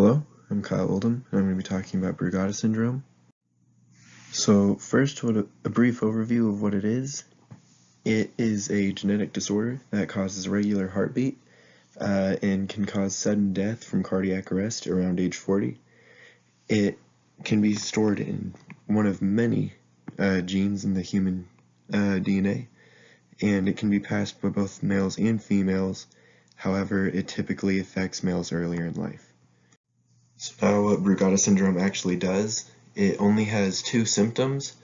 Hello, I'm Kyle Oldham, and I'm going to be talking about Brugada syndrome. So first, a brief overview of what it is. It is a genetic disorder that causes irregular heartbeat and can cause sudden death from cardiac arrest around age 40. It can be stored in one of many genes in the human DNA, and it can be passed by both males and females. However, it typically affects males earlier in life. So now what Brugada syndrome actually does, it only has two symptoms.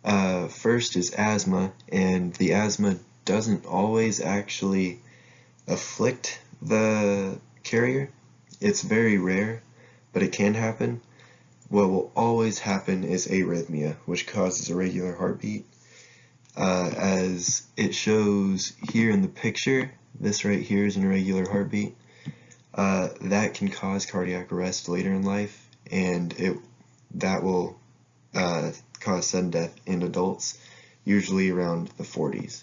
First is asthma, and the asthma doesn't always actually afflict the carrier. It's very rare, but it can happen. What will always happen is arrhythmia, which causes irregular heartbeat. As it shows here in the picture, this right here is an irregular heartbeat. That can cause cardiac arrest later in life, and that will cause sudden death in adults, usually around the 40s.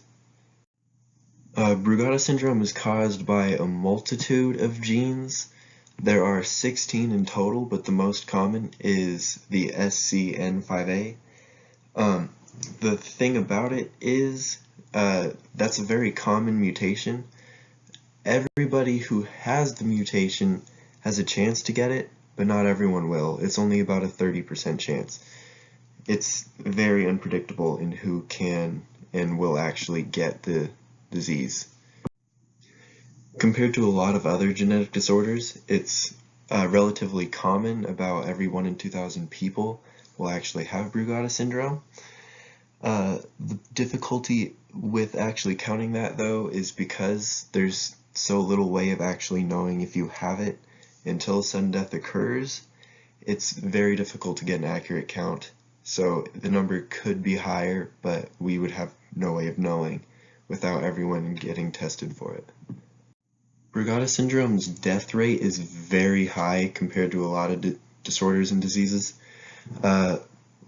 Brugada syndrome is caused by a multitude of genes. There are 16 in total, but the most common is the SCN5A. The thing about it is that's a very common mutation. Everybody who has the mutation has a chance to get it, but not everyone will. It's only about a 30% chance. It's very unpredictable in who can and will actually get the disease. Compared to a lot of other genetic disorders, it's relatively common. About every 1 in 2,000 people will actually have Brugada syndrome. The difficulty with actually counting that, though, is because there's so little way of actually knowing if you have it until sudden death occurs. It's very difficult to get an accurate count, so the number could be higher, but we would have no way of knowing without everyone getting tested for it. Brugada syndrome's death rate is very high compared to a lot of disorders and diseases.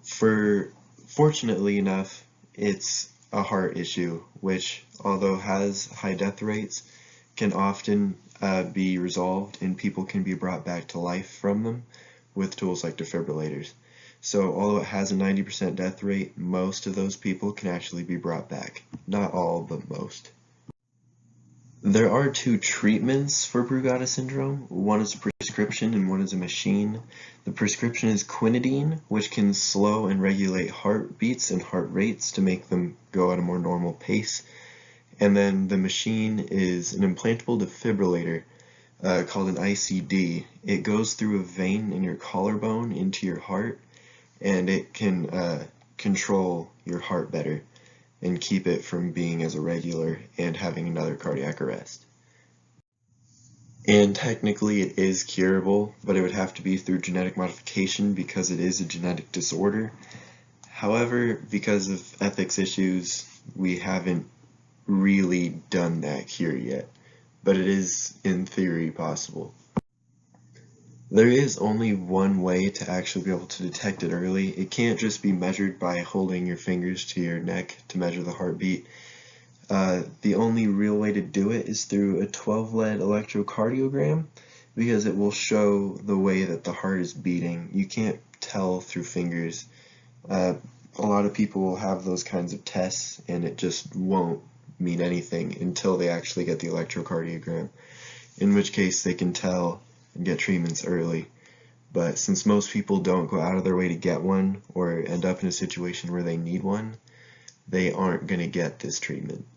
Fortunately enough, it's a heart issue, which, although has high death rates, can often be resolved, and people can be brought back to life from them with tools like defibrillators. So although it has a 90% death rate, most of those people can actually be brought back. Not all, but most. There are two treatments for Brugada syndrome. One is a prescription and one is a machine. The prescription is quinidine, which can slow and regulate heartbeats and heart rates to make them go at a more normal pace. And then the machine is an implantable defibrillator called an ICD. It goes through a vein in your collarbone into your heart, and it can control your heart better and keep it from being as irregular and having another cardiac arrest. And technically it is curable, but it would have to be through genetic modification because it is a genetic disorder. However, because of ethics issues, we haven't really done that cure yet, but it is in theory possible. There is only one way to actually be able to detect it early. It can't just be measured by holding your fingers to your neck to measure the heartbeat. The only real way to do it is through a 12-lead electrocardiogram, because it will show the way that the heart is beating. You can't tell through fingers. A lot of people will have those kinds of tests, and it just won't mean anything until they actually get the electrocardiogram, in which case they can tell and get treatments early. But since most people don't go out of their way to get one or end up in a situation where they need one, they aren't going to get this treatment,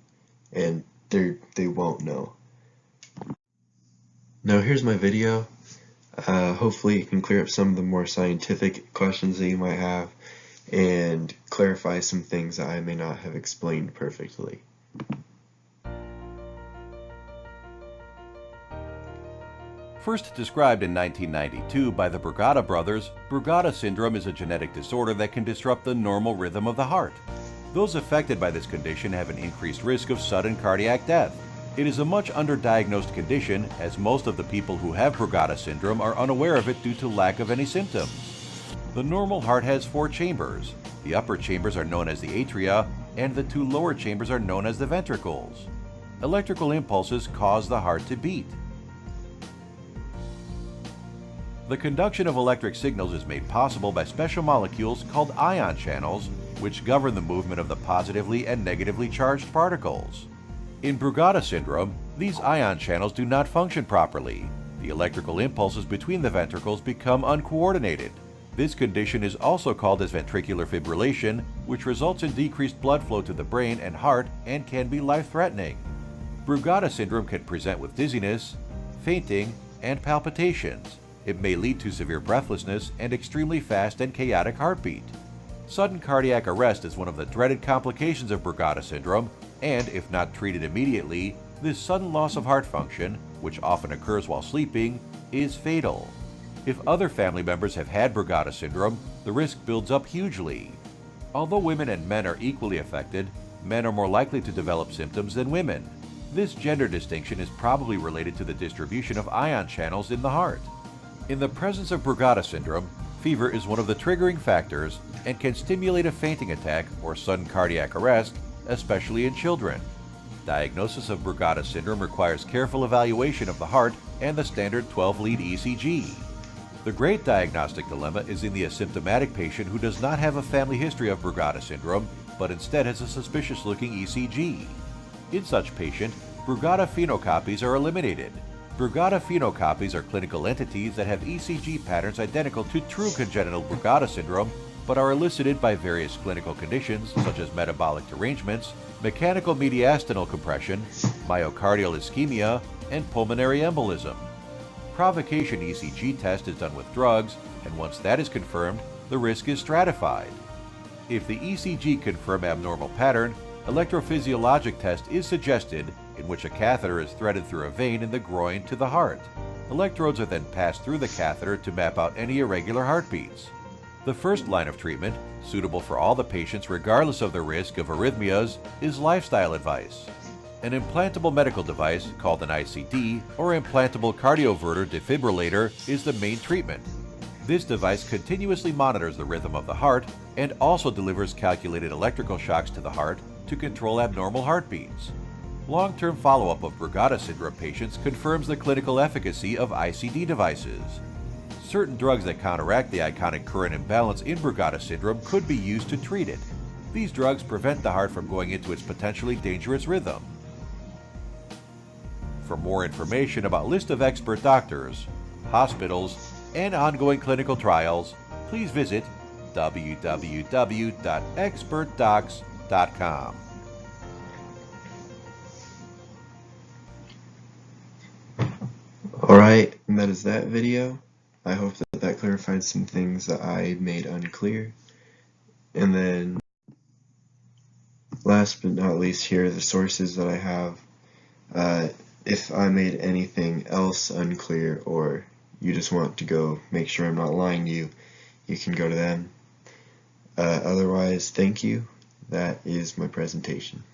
and they won't know. Now here's my video. Hopefully it can clear up some of the more scientific questions that you might have and clarify some things that I may not have explained perfectly. First described in 1992 by the Brugada brothers, Brugada syndrome is a genetic disorder that can disrupt the normal rhythm of the heart. Those affected by this condition have an increased risk of sudden cardiac death. It is a much underdiagnosed condition, as most of the people who have Brugada syndrome are unaware of it due to lack of any symptoms. The normal heart has 4 chambers. The upper chambers are known as the atria, and the 2 lower chambers are known as the ventricles. Electrical impulses cause the heart to beat. The conduction of electric signals is made possible by special molecules called ion channels, which govern the movement of the positively and negatively charged particles. In Brugada syndrome, these ion channels do not function properly. The electrical impulses between the ventricles become uncoordinated. This condition is also called as ventricular fibrillation, which results in decreased blood flow to the brain and heart and can be life-threatening. Brugada syndrome can present with dizziness, fainting, and palpitations. It may lead to severe breathlessness and extremely fast and chaotic heartbeat. Sudden cardiac arrest is one of the dreaded complications of Brugada syndrome, and if not treated immediately, this sudden loss of heart function, which often occurs while sleeping, is fatal. If other family members have had Brugada syndrome, the risk builds up hugely. Although women and men are equally affected, men are more likely to develop symptoms than women. This gender distinction is probably related to the distribution of ion channels in the heart. In the presence of Brugada syndrome, fever is one of the triggering factors and can stimulate a fainting attack or sudden cardiac arrest, especially in children. Diagnosis of Brugada syndrome requires careful evaluation of the heart and the standard 12-lead ECG. The great diagnostic dilemma is in the asymptomatic patient who does not have a family history of Brugada syndrome, but instead has a suspicious-looking ECG. In such patient, Brugada phenocopies are eliminated. Brugada phenocopies are clinical entities that have ECG patterns identical to true congenital Brugada syndrome, but are elicited by various clinical conditions such as metabolic derangements, mechanical mediastinal compression, myocardial ischemia, and pulmonary embolism. Provocation ECG test is done with drugs, and once that is confirmed, the risk is stratified. If the ECG confirm abnormal pattern, electrophysiologic test is suggested, in which a catheter is threaded through a vein in the groin to the heart. Electrodes are then passed through the catheter to map out any irregular heartbeats. The first line of treatment, suitable for all the patients regardless of the risk of arrhythmias, is lifestyle advice. An implantable medical device, called an ICD, or implantable cardioverter defibrillator, is the main treatment. This device continuously monitors the rhythm of the heart and also delivers calculated electrical shocks to the heart to control abnormal heartbeats. Long-term follow-up of Brugada syndrome patients confirms the clinical efficacy of ICD devices. Certain drugs that counteract the iconic current imbalance in Brugada syndrome could be used to treat it. These drugs prevent the heart from going into its potentially dangerous rhythm. For more information about list of expert doctors, hospitals, and ongoing clinical trials, please visit www.expertdocs.com. Alright, and that is that video. I hope that clarified some things that I made unclear. And then, last but not least, here are the sources that I have. If I made anything else unclear, or you just want to go make sure I'm not lying to you, you can go to them. Otherwise, thank you. That is my presentation.